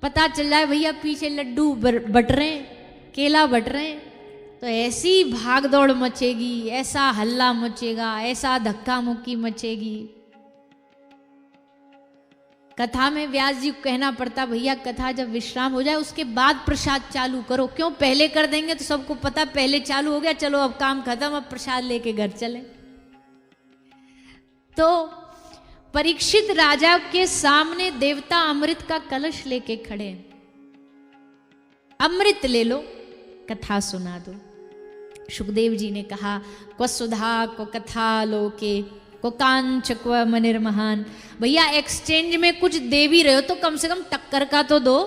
पता चल जाए भैया पीछे लड्डू बट रहे हैं, केला बट रहे हैं, तो ऐसी भाग दौड़ मचेगी, ऐसा हल्ला मचेगा, ऐसा धक्का मुक्की मचेगी। कथा में व्यास जी को कहना पड़ता भैया कथा जब विश्राम हो जाए उसके बाद प्रसाद चालू करो। क्यों, पहले कर देंगे तो सबको पता पहले चालू हो गया, चलो अब काम खत्म, अब प्रसाद लेके घर चले। तो परीक्षित राजा के सामने देवता अमृत का कलश लेके खड़े हैं। अमृत ले लो, कथा सुना दो। सुखदेव जी ने कहा क्व सुधा को कथा लोके को कांच क्व मनिर्महान। भैया एक्सचेंज में कुछ दे भी रहे हो तो कम से कम टक्कर का तो दो,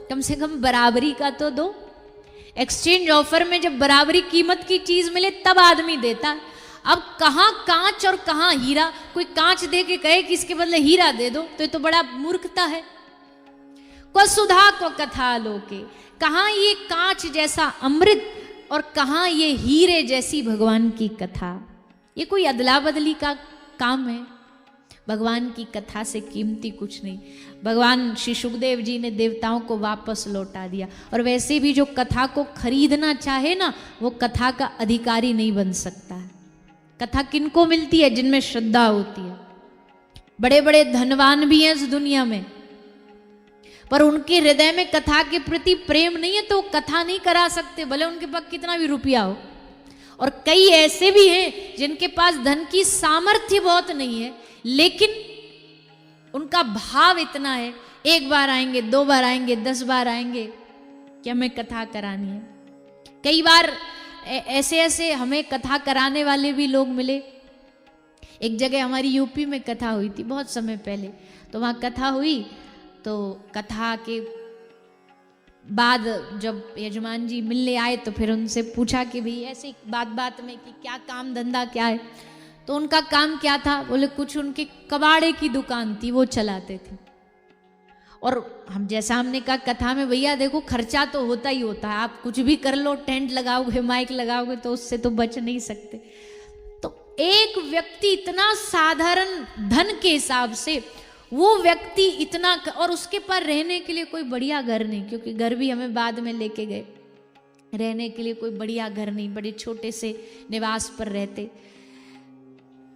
कम से कम बराबरी का तो दो। एक्सचेंज ऑफर में जब बराबरी कीमत की चीज मिले तब आदमी देता है। अब कहाँ कांच और कहाँ हीरा, कोई कांच दे के कहे कि इसके बदले हीरा दे दो तो ये तो बड़ा मूर्खता है। को सुधा को कथा लोके, कहाँ ये कांच जैसा अमृत और कहाँ ये हीरे जैसी भगवान की कथा। ये कोई अदला बदली का काम है, भगवान की कथा से कीमती कुछ नहीं। भगवान श्री सुखदेव जी ने देवताओं को वापस लौटा दिया। और वैसे भी जो कथा को खरीदना चाहे ना वो कथा का अधिकारी नहीं बन सकता है। कथा किनको मिलती है? जिनमें श्रद्धा होती है। बड़े बड़े धनवान भी हैं इस दुनिया में, पर उनके हृदय में कथा के प्रति प्रेम नहीं है तो वो कथा नहीं करा सकते, भले उनके पास कितना भी रुपया हो। और कई ऐसे भी हैं जिनके पास धन की सामर्थ्य बहुत नहीं है, लेकिन उनका भाव इतना है, एक बार आएंगे, 2 बार आएंगे, 10 बार आएंगे कि हमें कथा करानी है। कई बार ऐसे ऐसे हमें कथा कराने वाले भी लोग मिले। एक जगह हमारी यूपी में कथा हुई थी बहुत समय पहले, तो वहाँ कथा हुई तो कथा के बाद जब यजमान जी मिलने आए तो फिर उनसे पूछा कि भाई ऐसे बात बात में कि क्या काम धंधा क्या है। तो उनका काम क्या था, बोले कुछ उनके कबाड़े की दुकान थी वो चलाते थे। और हम जैसा हमने कहा कथा में भैया देखो खर्चा तो होता ही होता है, आप कुछ भी कर लो, टेंट लगाओगे, माइक लगाओगे तो उससे तो बच नहीं सकते। तो एक व्यक्ति इतना साधारण धन के हिसाब से वो व्यक्ति इतना, और उसके पास रहने के लिए कोई बढ़िया घर नहीं, क्योंकि घर भी हमें बाद में लेके गए, रहने के लिए कोई बढ़िया घर नहीं, बड़े छोटे से निवास पर रहते।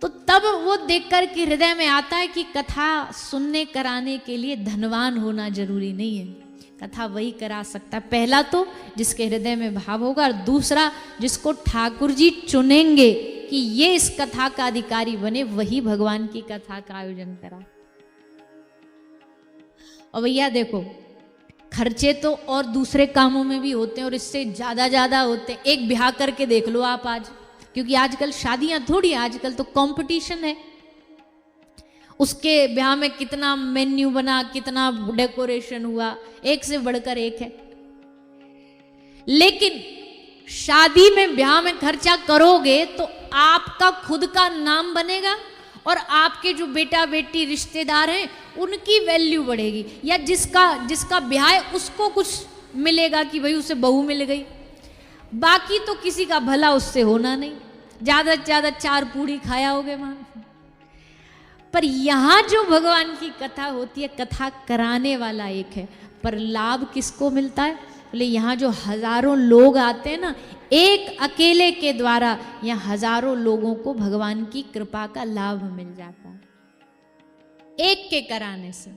तो तब वो देखकर कि हृदय में आता है कि कथा सुनने कराने के लिए धनवान होना जरूरी नहीं है। कथा वही करा सकता है, पहला तो जिसके हृदय में भाव होगा, और दूसरा जिसको ठाकुर जी चुनेंगे कि ये इस कथा का अधिकारी बने, वही भगवान की कथा का आयोजन करा। और भैया देखो खर्चे तो और दूसरे कामों में भी होते हैं और इससे ज्यादा होते हैं। एक ब्याह करके देख लो आप आज, क्योंकि आजकल शादियां थोड़ी, आजकल तो कंपटीशन है। उसके ब्याह में कितना मेन्यू बना, कितना डेकोरेशन हुआ, एक से बढ़कर एक है। लेकिन शादी में ब्याह में खर्चा करोगे तो आपका खुद का नाम बनेगा और आपके जो बेटा बेटी रिश्तेदार हैं उनकी वैल्यू बढ़ेगी, या जिसका ब्याह है उसको कुछ मिलेगा कि भाई उसे बहू मिल गई। बाकी तो किसी का भला उससे होना नहीं, ज्यादा से ज्यादा 4 पूड़ी खाया होगे वहां। पर यहां जो भगवान की कथा होती है, कथा कराने वाला एक है, पर लाभ किसको मिलता है? बोले यहाँ जो हजारों लोग आते हैं ना, एक अकेले के द्वारा यहाँ हजारों लोगों को भगवान की कृपा का लाभ मिल जाता है, एक के कराने से।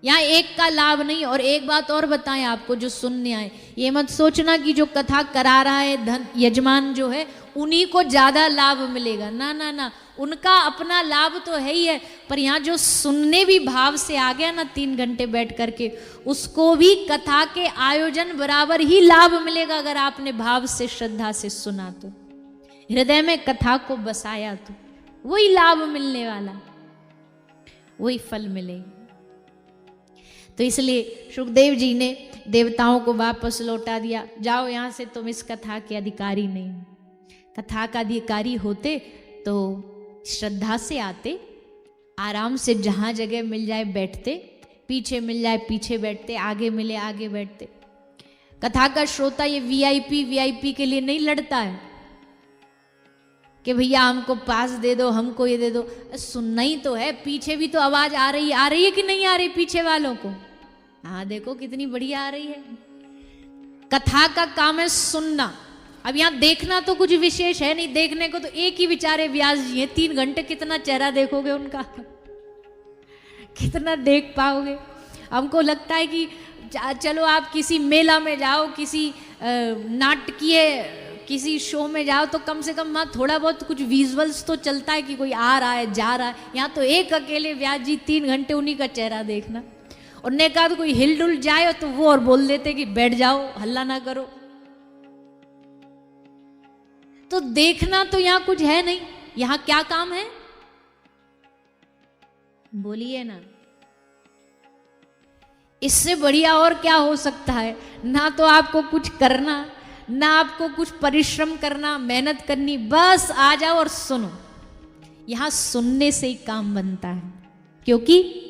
यहाँ एक का लाभ नहीं। और एक बात और बताएं आपको जो सुनने आए, ये मत सोचना कि जो कथा करा रहा है धन यजमान जो है उन्हीं को ज्यादा लाभ मिलेगा, ना ना ना, उनका अपना लाभ तो है ही है, पर यहाँ जो सुनने भी भाव से आ गया ना 3 घंटे बैठ करके, उसको भी कथा के आयोजन बराबर ही लाभ मिलेगा अगर आपने भाव से श्रद्धा से सुना तो, हृदय में कथा को बसाया तो वही लाभ मिलने वाला, वही फल मिलेगा। तो इसलिए सुखदेव जी ने देवताओं को वापस लौटा दिया, जाओ यहाँ से, तुम इस कथा के अधिकारी नहीं। कथा का अधिकारी होते तो श्रद्धा से आते, आराम से जहाँ जगह मिल जाए बैठते, पीछे मिल जाए पीछे बैठते, आगे मिले आगे बैठते। कथा का श्रोता ये वीआईपी के लिए नहीं लड़ता है कि भैया हमको पास दे दो, हमको ये दे दो। सुनना ही तो है, पीछे भी तो आवाज आ रही है कि नहीं आ रही पीछे वालों को? हाँ देखो कितनी बढ़िया आ रही है। कथा का काम है सुनना। अब यहाँ देखना तो कुछ विशेष है नहीं, देखने को तो एक ही बेचारे व्यास जी हैं, 3 घंटे कितना चेहरा देखोगे उनका, कितना देख पाओगे। हमको लगता है कि चलो आप किसी मेला में जाओ, किसी नाटकीय किसी शो में जाओ तो कम से कम वहाँ थोड़ा बहुत कुछ विजुअल्स तो चलता है कि कोई आ रहा है जा रहा है। यहाँ तो एक अकेले व्यास जी 3 घंटे उन्हीं का चेहरा देखना। और ने कहा तो कोई हिल डुल जाए तो वो और बोल देते कि बैठ जाओ, हल्ला ना करो। तो देखना तो यहाँ कुछ है नहीं। यहाँ क्या काम है बोलिए ना। इससे बढ़िया और क्या हो सकता है। ना तो आपको कुछ करना, ना आपको कुछ परिश्रम करना, मेहनत करनी, बस आ जाओ और सुनो। यहां सुनने से ही काम बनता है, क्योंकि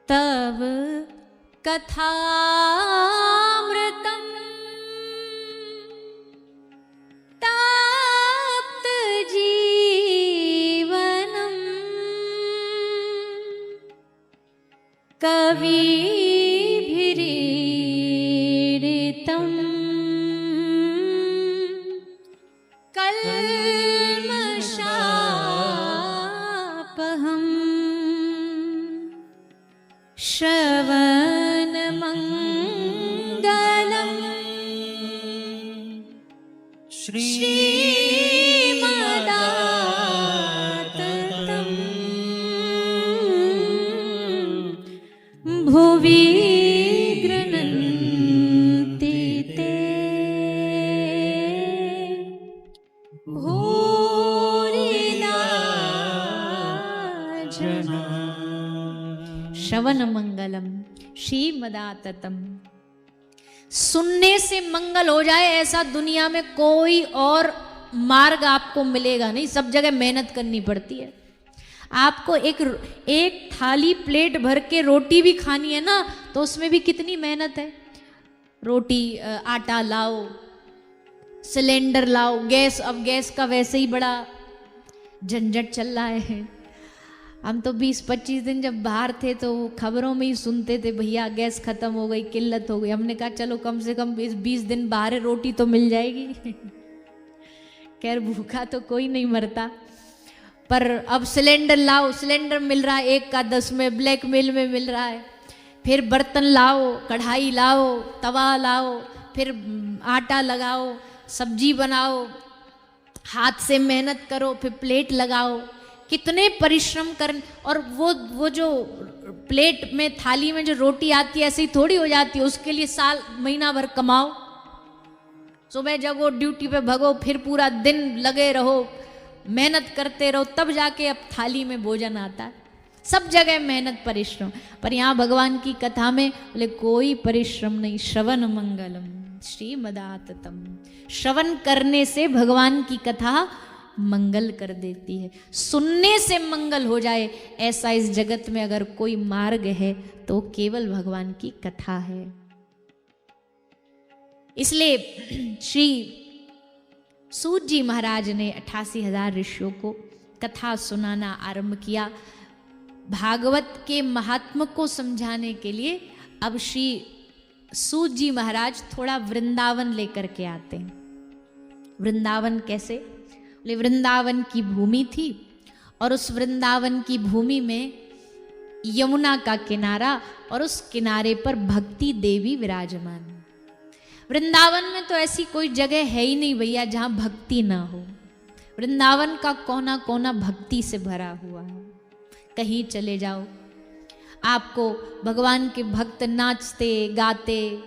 तब कथामृतम ताप्त जीवनम कविभिरीडितम कल्मषापहम् श्रवणमङ्गलम् श्रीमदाततं भुवि गृह्णन्ति ते भूरिदा जना। श्रवण मंगलम श्रीमदाततम। सुनने से मंगल हो जाए ऐसा दुनिया में कोई और मार्ग आपको मिलेगा नहीं। सब जगह मेहनत करनी पड़ती है। आपको एक थाली प्लेट भर के रोटी भी खानी है ना, तो उसमें भी कितनी मेहनत है। रोटी, आटा लाओ, सिलेंडर लाओ, गैस, अब गैस का वैसे ही बड़ा झंझट चल रहा है। हम तो 20-25 दिन जब बाहर थे तो खबरों में ही सुनते थे भैया गैस खत्म हो गई, किल्लत हो गई। हमने कहा चलो कम से कम 20 दिन बाहर है, रोटी तो मिल जाएगी। खैर भूखा तो कोई नहीं मरता, पर अब सिलेंडर लाओ, सिलेंडर मिल रहा है 1 का 10 में, ब्लैक मेल में मिल रहा है। फिर बर्तन लाओ, कढ़ाई लाओ, तवा लाओ, फिर आटा लगाओ, सब्जी बनाओ, हाथ से मेहनत करो, फिर प्लेट लगाओ, कितने परिश्रम कर। और वो जो प्लेट में, थाली में जो रोटी आती है ऐसे ही थोड़ी हो जाती है। उसके लिए साल महीना भर कमाओ, सुबह जगो, ड्यूटी पे भगो, फिर पूरा दिन लगे रहो, मेहनत करते रहो, तब जाके अब थाली में भोजन आता है। सब जगह मेहनत परिश्रम, पर यहाँ भगवान की कथा में बोले कोई परिश्रम नहीं। श्रवण मंगलम श्रीमदाततम। श्रवण करने से भगवान की कथा मंगल कर देती है। सुनने से मंगल हो जाए ऐसा इस जगत में अगर कोई मार्ग है तो केवल भगवान की कथा है। इसलिए श्री सूत जी महाराज ने 88,000 ऋषियों को कथा सुनाना आरंभ किया। भागवत के महात्म को समझाने के लिए अब श्री सूत जी महाराज थोड़ा वृंदावन लेकर के आते हैं। वृंदावन कैसे? वृंदावन की भूमि थी और उस वृंदावन की भूमि में यमुना का किनारा और उस किनारे पर भक्ति देवी विराजमान। वृंदावन में तो ऐसी कोई जगह है ही नहीं भैया जहां भक्ति ना हो। वृंदावन का कोना कोना भक्ति से भरा हुआ है। कहीं चले जाओ आपको भगवान के भक्त नाचते गाते,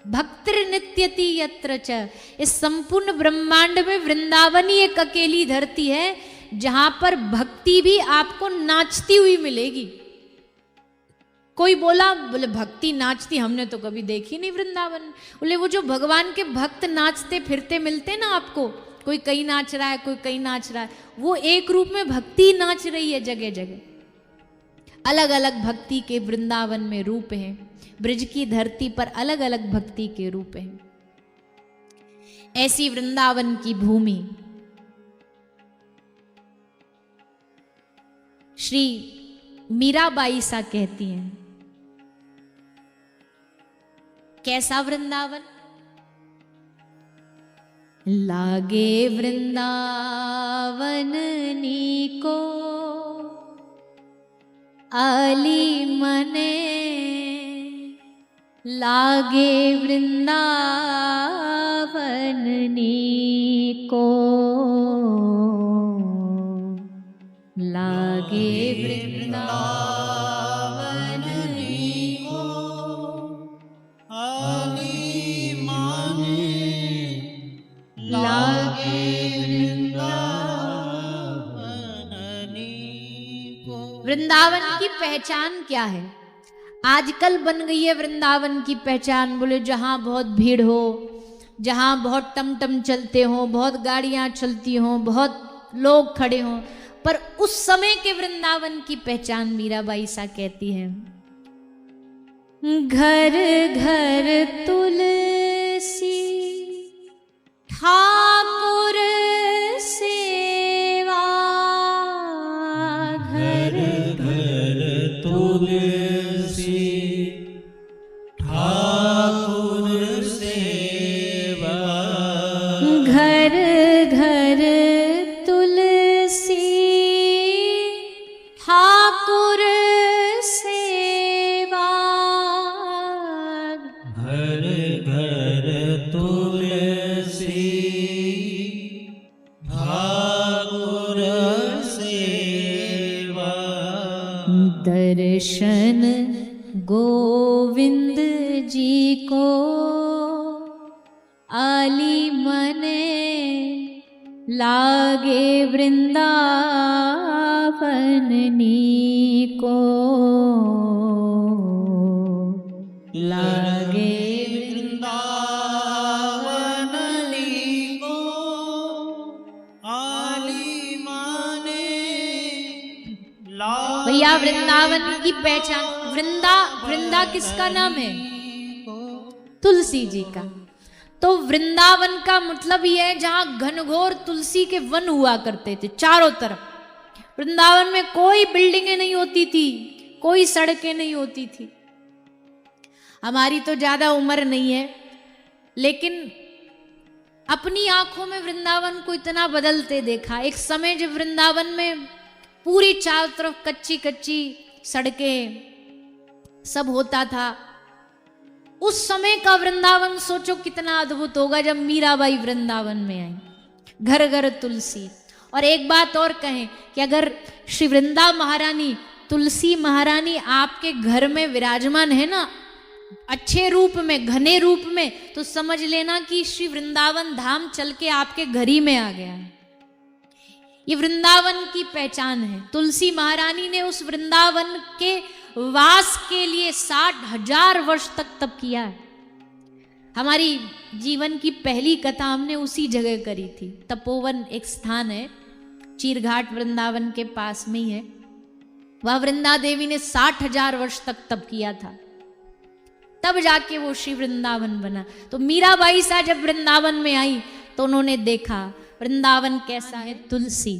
भक्तिर नित्यति यत्र च। इस संपूर्ण ब्रह्मांड में वृंदावन ही एक अकेली धरती है जहां पर भक्ति भी आपको नाचती हुई मिलेगी। कोई बोले भक्ति नाचती, हमने तो कभी देखी नहीं वृंदावन। बोले वो जो भगवान के भक्त नाचते फिरते मिलते ना आपको, कोई कहीं नाच रहा है, कोई कहीं नाच रहा है, वो एक रूप में भक्ति नाच रही है जगह जगह। अलग अलग भक्ति के वृंदावन में रूप हैं। ब्रज की धरती पर अलग अलग भक्ति के रूप हैं। ऐसी वृंदावन की भूमि श्री मीराबाई सा कहती हैं, कैसा वृंदावन? लागे वृंदावन नीको आली मने, लागे वृंदावन नीको, लागे वृंदावन नीको आली मने, लागे वृंदावन नीको। वृंदावन की पहचान क्या है? आजकल बन गई है वृंदावन की पहचान, बोले जहां बहुत भीड़ हो, जहां बहुत टमटम चलते हो, बहुत गाड़ियां चलती हो, बहुत लोग खड़े हों। पर उस समय के वृंदावन की पहचान मीराबाई सा कहती है, घर घर तुलसी ठाकुर सेवा, घर घर तुलसी ठाकुर सेवा, घर घर तुलसी ठाकुर सेवा, घर घर तुलसी ठाकुर सेवा, दर्शन गोविंद जी को आली मने, लागे वृंदावन नीको, लागे वृंदावन नीको आली मने। भैया वृंदावन की पहचान, वृंदा किसका नाम है? तुलसी जी का। तो वृंदावन का मतलब ये है जहां घनघोर तुलसी के वन हुआ करते थे चारों तरफ। वृंदावन में कोई बिल्डिंगें नहीं होती थी, कोई सड़कें नहीं होती थी। हमारी तो ज्यादा उम्र नहीं है, लेकिन अपनी आंखों में वृंदावन को इतना बदलते देखा। एक समय जब वृंदावन में पूरी चारों तरफ कच्ची कच्ची सड़कें सब होता था, उस समय का वृंदावन सोचो कितना अद्भुत होगा जब मीराबाई वृंदावन में आई। घर घर तुलसी। और एक बात और कहें कि अगर श्री वृंदा महारानी, तुलसी महारानी आपके घर में विराजमान है ना, अच्छे रूप में, घने रूप में, तो समझ लेना कि श्री वृंदावन धाम चल के आपके घर ही में आ गया है। ये वृंदावन की पहचान है। तुलसी महारानी ने उस वृंदावन के वास के लिए 60,000 वर्ष तक तप किया है। हमारी जीवन की पहली कथा हमने उसी जगह करी थी। तपोवन एक स्थान है, चीरघाट वृंदावन के पास में ही है। वह वृंदा देवी ने 60,000 वर्ष तक तप किया था, तब जाके वो श्री वृंदावन बना। तो मीराबाई सा जब वृंदावन में आई तो उन्होंने देखा वृंदावन कैसा है। तुलसी।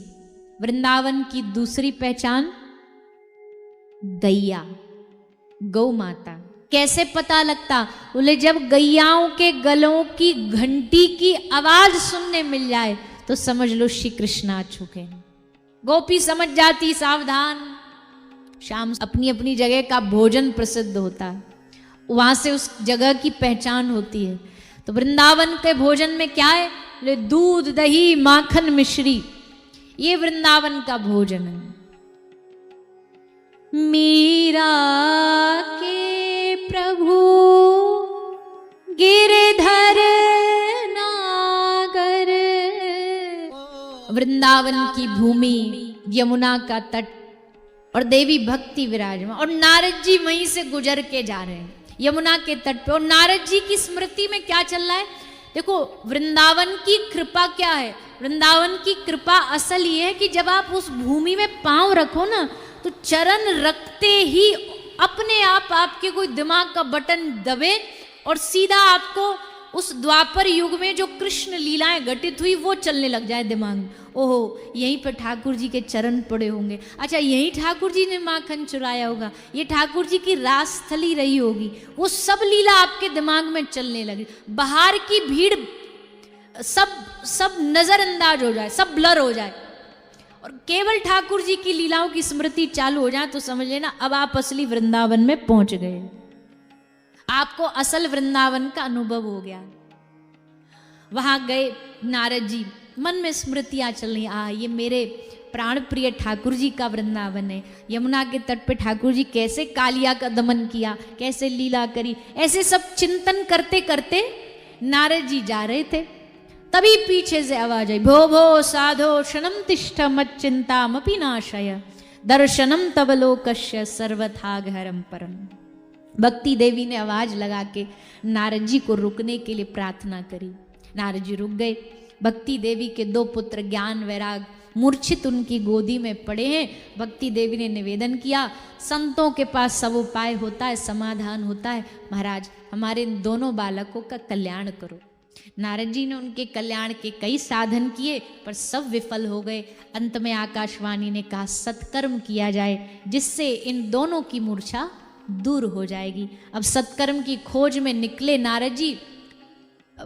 वृंदावन की दूसरी पहचान गैया, गौ माता। कैसे पता लगता? बोले जब गैयाओं के गलों की घंटी की आवाज सुनने मिल जाए तो समझ लो श्री कृष्ण आ चुके हैं। गोपी समझ जाती, सावधान। शाम अपनी अपनी जगह का भोजन प्रसिद्ध होता है, वहां से उस जगह की पहचान होती है। तो वृंदावन के भोजन में क्या है? दूध, दही, माखन, मिश्री, ये वृंदावन का भोजन है। मीरा के प्रभु गिरधर नागर। वृंदावन की भूमि, यमुना का तट और देवी भक्ति विराजमान। और नारद जी वहीं से गुजर के जा रहे हैं यमुना के तट पे। और नारद जी की स्मृति में क्या चल रहा है? देखो वृंदावन की कृपा क्या है। वृंदावन की कृपा असल ये है कि जब आप उस भूमि में पांव रखो ना, तो चरण रखते ही अपने आप आपके कोई दिमाग का बटन दबे और सीधा आपको उस द्वापर युग में जो कृष्ण लीलाएं घटित हुई वो चलने लग जाए दिमाग में। ओहो, यहीं पर ठाकुर जी के चरण पड़े होंगे, अच्छा यहीं ठाकुर जी ने माखन चुराया होगा, ये ठाकुर जी की रासस्थली रही होगी, वो सब लीला आपके दिमाग में चलने लगे। बाहर की भीड़ सब नजरअंदाज हो जाए, सब ब्लर हो जाए और केवल ठाकुर जी की लीलाओं की स्मृति चालू हो जाए तो समझ लेना अब आप असली वृंदावन में पहुंच गए, आपको असल वृंदावन का अनुभव हो गया। वहां गए नारद जी, मन में स्मृतियां चल रही, ये मेरे प्राण प्रिय ठाकुर जी का वृंदावन है। यमुना के तट पे ठाकुर जी कैसे कालिया का दमन किया, कैसे लीला करी, ऐसे सब चिंतन करते करते नारद जी जा रहे थे। तभी पीछे से आवाज आई, भो भो साधो क्षणम तिष्ठ मच्चिंतामपि नाशय दर्शनम तव लोकस्य सर्वथा घरम परम। भक्ति देवी ने आवाज लगा के नारद जी को रुकने के लिए प्रार्थना करी। नारद जी रुक गए। भक्ति देवी के 2 पुत्र ज्ञान वैराग मूर्छित उनकी गोदी में पड़े हैं। भक्ति देवी ने निवेदन किया, संतों के पास सब उपाय होता है, समाधान होता है, महाराज हमारे इन दोनों बालकों का कल्याण करो। नारद जी ने उनके कल्याण के कई साधन किए पर सब विफल हो गए। अंत में आकाशवाणी ने कहा सत्कर्म किया जाए जिससे इन दोनों की मूर्छा दूर हो जाएगी। अब सत्कर्म की खोज में निकले नारद जी,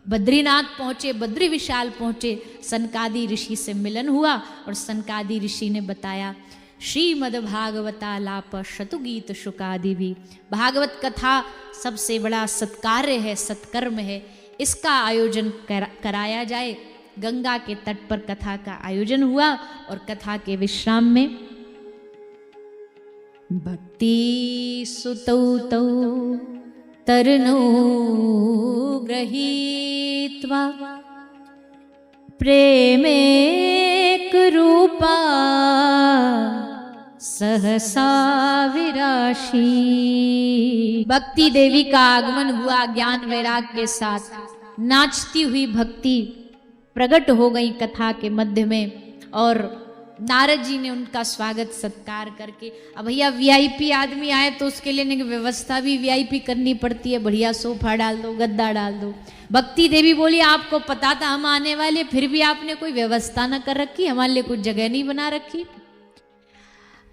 बद्रीनाथ पहुंचे, बद्री विशाल पहुंचे। सनकादि ऋषि से मिलन हुआ और सनकादि ऋषि ने बताया श्रीमद् भागवतालाप शतुगीत शुकादि भी, भागवत कथा सबसे बड़ा सत्कार्य है, सत्कर्म है, इसका आयोजन कराया जाए। गंगा के तट पर कथा का आयोजन हुआ और कथा के विश्राम में भक्ति सुतौ तौ तरनो गृहीत्वा प्रेमेक रूपा सहसा विराशी। भक्ति देवी का आगमन हुआ ज्ञान वैराग के साथ। नाचती हुई भक्ति प्रकट हो गई कथा के मध्य में और नारद जी ने उनका स्वागत सत्कार करके, अब भैया वीआईपी आदमी आए तो उसके लिए व्यवस्था भी वीआईपी करनी पड़ती है, बढ़िया सोफा डाल दो, गद्दा डाल दो। भक्ति देवी बोली आपको पता था हम आने वाले, फिर भी आपने कोई व्यवस्था न कर रखी, हमारे लिए कुछ जगह नहीं बना रखी।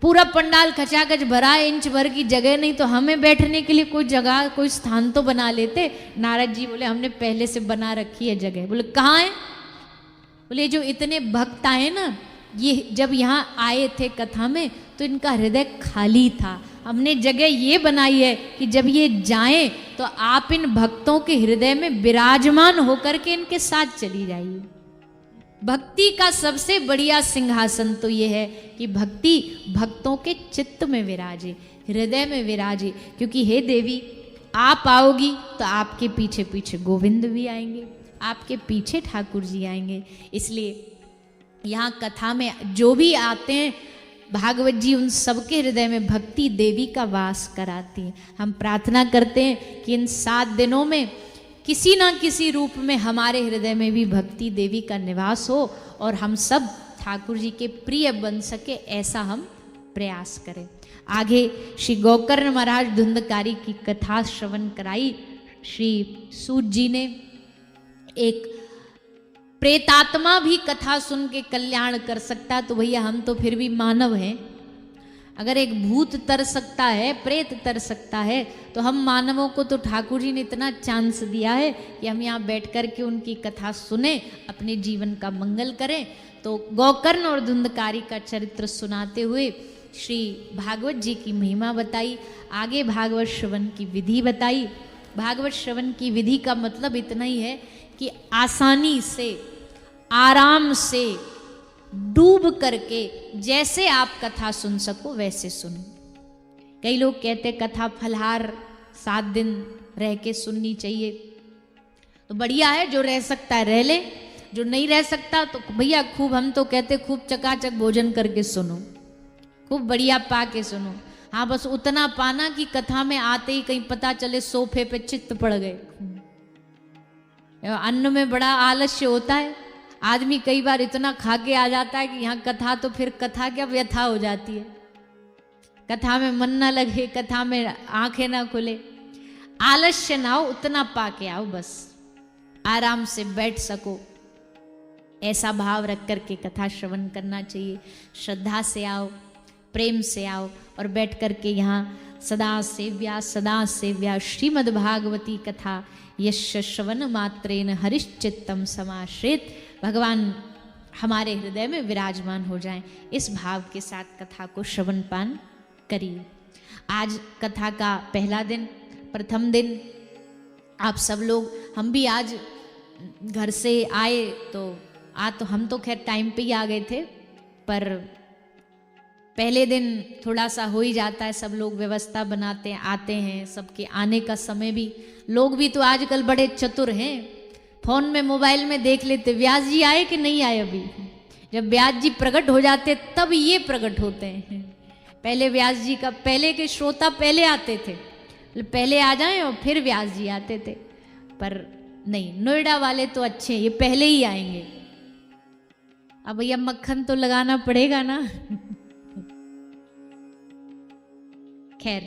पूरा पंडाल खचाखच भरा है, इंच भर की जगह नहीं तो हमें बैठने के लिए कोई जगह, कोई स्थान तो बना लेते। नारद जी बोले हमने पहले से बना रखी है जगह। बोले कहाँ है? बोले जो इतने भक्त आए ना, ये जब यहाँ आए थे कथा में तो इनका हृदय खाली था, हमने जगह ये बनाई है कि जब ये जाएं तो आप इन भक्तों के हृदय में विराजमान होकर के इनके साथ चली जाइए। भक्ति का सबसे बढ़िया सिंहासन तो ये है कि भक्ति भक्तों के चित्त में विराजे, हृदय में विराजे। क्योंकि हे देवी आप आओगी तो आपके पीछे पीछे गोविंद भी आएंगे, आपके पीछे ठाकुर जी आएंगे। इसलिए यहाँ कथा में जो भी आते हैं भागवत जी उन सबके हृदय में भक्ति देवी का वास कराती हैं। हम प्रार्थना करते हैं कि इन 7 दिनों में किसी ना किसी रूप में हमारे हृदय में भी भक्ति देवी का निवास हो और हम सब ठाकुर जी के प्रिय बन सके, ऐसा हम प्रयास करें। आगे श्री गोकर्ण महाराज धुंधकारी की कथा श्रवण कराई। श्री सूत जी ने एक प्रेतात्मा भी कथा सुन के कल्याण कर सकता, तो भैया हम तो फिर भी मानव हैं। अगर एक भूत तर सकता है, प्रेत तर सकता है, तो हम मानवों को तो ठाकुर जी ने इतना चांस दिया है कि हम यहाँ बैठ कर के उनकी कथा सुने, अपने जीवन का मंगल करें। तो गोकर्ण और धुंधकारी का चरित्र सुनाते हुए श्री भागवत जी की महिमा बताई, आगे भागवत श्रवण की विधि बताई। भागवत श्रवण की विधि का मतलब इतना ही है कि आसानी से, आराम से, डूब करके जैसे आप कथा सुन सको वैसे सुनो। कई लोग कहते कथा फलहार 7 दिन रह के सुननी चाहिए, तो बढ़िया है, जो रह सकता है रह ले, जो नहीं रह सकता तो भैया खूब, हम तो कहते खूब चकाचक भोजन करके सुनो, खूब बढ़िया पा के सुनो। हाँ बस उतना पाना कि कथा में आते ही कहीं पता चले सोफे पे चित्त पड़ गए। अन्न में बड़ा आलस्य होता है, आदमी कई बार इतना खा के आ जाता है कि यहाँ कथा, तो फिर कथा क्या व्यथा हो जाती है, कथा में मन ना लगे, कथा में आंखें ना खुले। आलस्य ना हो, उतना पा के आओ बस। आराम से बैठ सको, ऐसा भाव रख करके कथा श्रवण करना चाहिए। श्रद्धा से आओ, प्रेम से आओ और बैठ करके यहाँ सदा सेव्या श्रीमद् भागवती कथा यस्य श्रवण मात्रेन हरिश्चित्तम समाश्रित, भगवान हमारे हृदय में विराजमान हो जाएं। इस भाव के साथ कथा को श्रवण पान करिए। आज कथा का पहला दिन, प्रथम दिन आप सब लोग, हम भी आज घर से आए तो हम तो खैर टाइम पे ही आ गए थे, पर पहले दिन थोड़ा सा हो ही जाता है, सब लोग व्यवस्था बनाते हैं, आते हैं, सबके आने का समय भी, लोग भी तो आजकल बड़े चतुर हैं, फोन में मोबाइल में देख लेते व्यास जी आए कि नहीं आए। अभी जब व्यास जी प्रकट हो जाते तब ये प्रकट होते हैं। पहले व्यास जी का, पहले के श्रोता पहले आते थे, पहले आ जाएं और फिर व्यास जी आते थे, पर नहीं, नोएडा वाले तो अच्छे, ये पहले ही आएंगे। अब भैया मक्खन तो लगाना पड़ेगा ना। खैर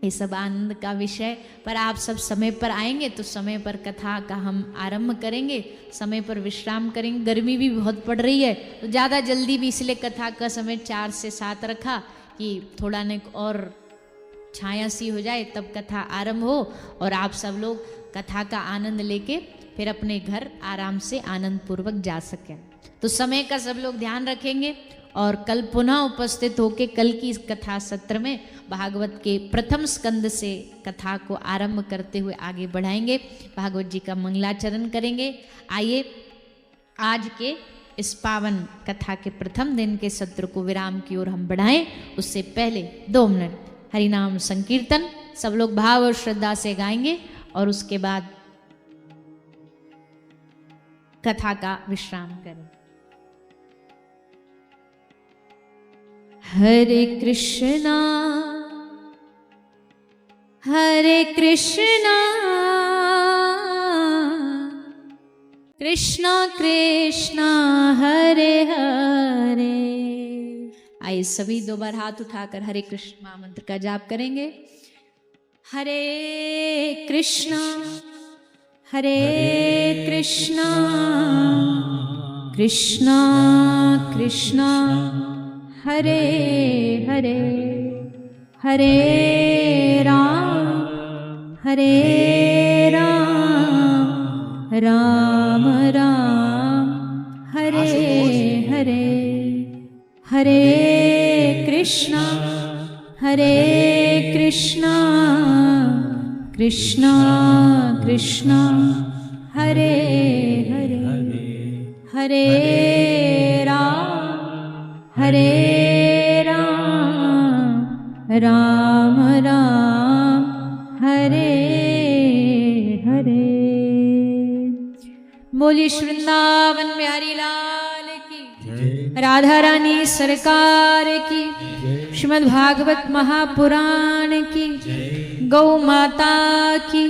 ये सब आनंद का विषय, पर आप सब समय पर आएंगे तो समय पर कथा का हम आरंभ करेंगे, समय पर विश्राम करेंगे। गर्मी भी बहुत पड़ रही है तो ज़्यादा जल्दी भी, इसलिए कथा का समय 4 से 7 रखा कि थोड़ा न और छाया सी हो जाए, तब कथा आरंभ हो और आप सब लोग कथा का आनंद लेके फिर अपने घर आराम से आनंद पूर्वक जा सकें। तो समय का सब लोग ध्यान रखेंगे और कल पुनः उपस्थित होके कल की इस कथा सत्र में भागवत के प्रथम स्कंद से कथा को आरंभ करते हुए आगे बढ़ाएंगे, भागवत जी का मंगलाचरण करेंगे। आइए आज के इस पावन कथा के प्रथम दिन के सत्र को विराम की ओर हम बढ़ाएं। उससे पहले 2 मिनट हरिनाम संकीर्तन सब लोग भाव और श्रद्धा से गाएंगे और उसके बाद कथा का विश्राम करें। हरे कृष्णा कृष्णा कृष्णा हरे हरे। आइए सभी 2 बार हाथ उठाकर हरे कृष्ण महामंत्र का जाप करेंगे। हरे कृष्णा कृष्णा कृष्णा हरे हरे, हरे राम राम राम हरे हरे, हरे कृष्णा कृष्णा कृष्णा हरे हरे, हरे राम राम राम हरे हरे। बोलिए वृंदावन बिहारी लाल की, राधा रानी सरकार की, श्रीमद् भागवत महापुराण की, गौ माता की,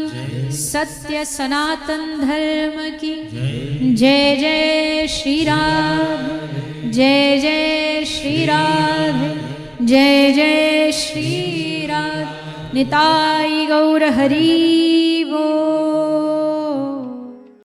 सत्य सनातन धर्म की जय जय श्री राम, जय जय श्री राधे, जय जय श्री राधे। निताई गौर हरि बोल।